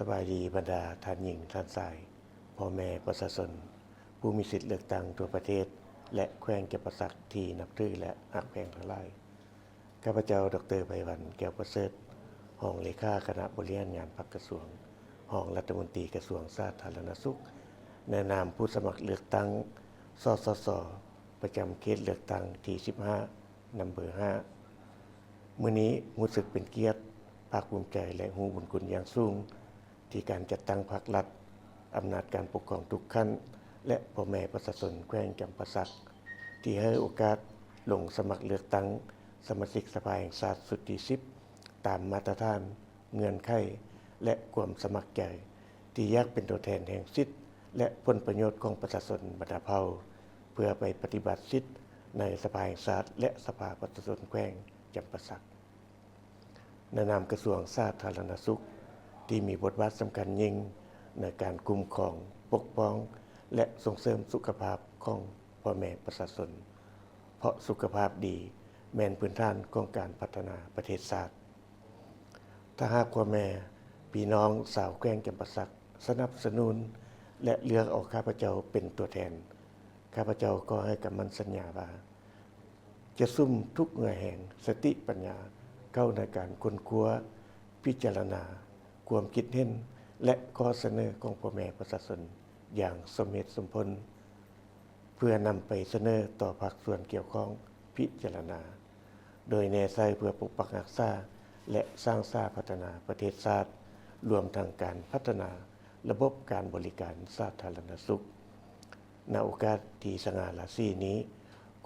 สบายดีบรรดาท่านหญิงท่านชายพ่อแม่ประชาชนผู้มีสิทธิ์เลือกตั้งทั่วประเทศและแขวงจำปาสักที่นับถือและรักแพงทั้งหลายข้าพเจ้าดร.ไพวันแก้วประเสริฐรองเลขาคณะบริหารงานพรรคกระทรวงรองรัฐมนตรีกระทรวงสาธารณสุขในนามผู้สมัครเลือกตั้งสสส.ประจำเขตเลือกตั้งที่15นำเบอร์5มื้อนี้รู้สึกเป็นเกียรติภาคภูมิใจและรู้บุญคุณอย่างสูงที่การจัดตั้งพรรครัฐอำนาจการปกครองทุกขั้นและพ่อแม่ประชาชนแขวงจำปาสักที่ให้โอกาสลงสมัครเลือกตั้งสมาชิกสภาแห่งชาติสุดที่10ตามมาตรฐานเงื่อนไขและความสมัครใจที่อยากเป็นตัวแทนแห่งสิทธิและผลประโยชน์ของประชาชนบรรดาเผ่าเพื่อไปปฏิบัติสิทธิในสภาแห่งชาติและสภาประชาชนแขวงจำปาสักในนามกระทรวงสาธารณสุขที่มีบทบาทสำคัญยิ่งในการคุ้มครองปกป้องและส่งเสริมสุขภาพของพ่อแม่ประชาชนเพราะสุขภาพดีแม่นพื้นฐานของการพัฒนาประเทศชาติถ้าหากพ่อแม่พี่น้องชาวแขวงจำปาสักสนับสนุนและเลือกเอาข้าพเจ้าเป็นตัวแทนข้าพเจ้าก็ให้กับมันสัญญาว่าจะซุ่มทุกเหงื่อแห่งสติปัญญาเข้าในการค้นคว้าพิจารณาความคิดเห็นและข้อเสนอของพ่อแม่ประชาชนอย่างสมเหตุสมผลเพื่อนำไปเสนอต่อภาคส่วนเกี่ยวข้องพิจารณาโดยแนวใส่เพื่อปกปักรักษาและสร้างสรรค์พัฒนาประเทศชาติรวมทั้งการพัฒนาระบบการบริการสาธารณสุขณโอกาสที่สง่าราศีนี้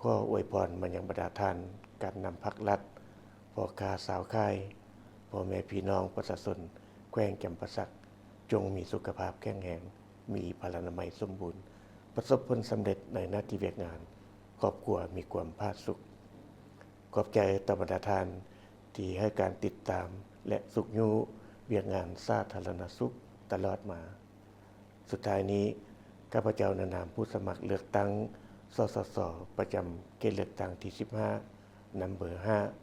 ขออวยพรมายังบรรดาท่านการนำพรรครัฐพ่อค้าสาวขายพ่อแม่พี่น้องประชาชนแขวงจำปาสักจงมีสุขภาพแข็งแรงมีพลานามัยสมบูรณ์ประสบผลสำเร็จในหน้าที่เวียกงานครอบครัวมีความผาสุขขอบใจต่อบรรดาท่านที่ให้การติดตามและสุขอยู่เวียกงานสาธารณสุขตลอดมาสุดท้ายนี้ข้าพเจ้าในนามผู้สมัครเลือกตั้งสสส.ประจำเขตเลือกตั้งที่15นำเบอร์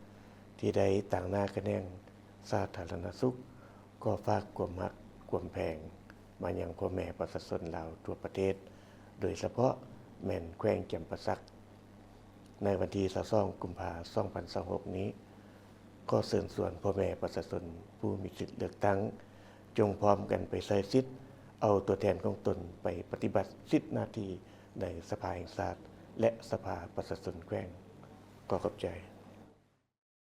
5ที่ได้ต่างหน้าคะแนนสาธารณสุขก็ฝากความรักความแพงมายังพ่อแม่ประชาชนลาวทั่วประเทศโดยเฉพาะแม่นแขวงจำปาสักในวันที่22กุมภาพันธ์2026นี้ก็เชิญชวนพ่อแม่ประชาชนผู้มีสิทธิ์เลือกตั้งจงพร้อมกันไปใช้สิทธิ์เอาตัวแทนของตนไปปฏิบัติสิทธิหน้าที่ในสภาแห่งชาติและสภาประชาชนแขวงขอบใจ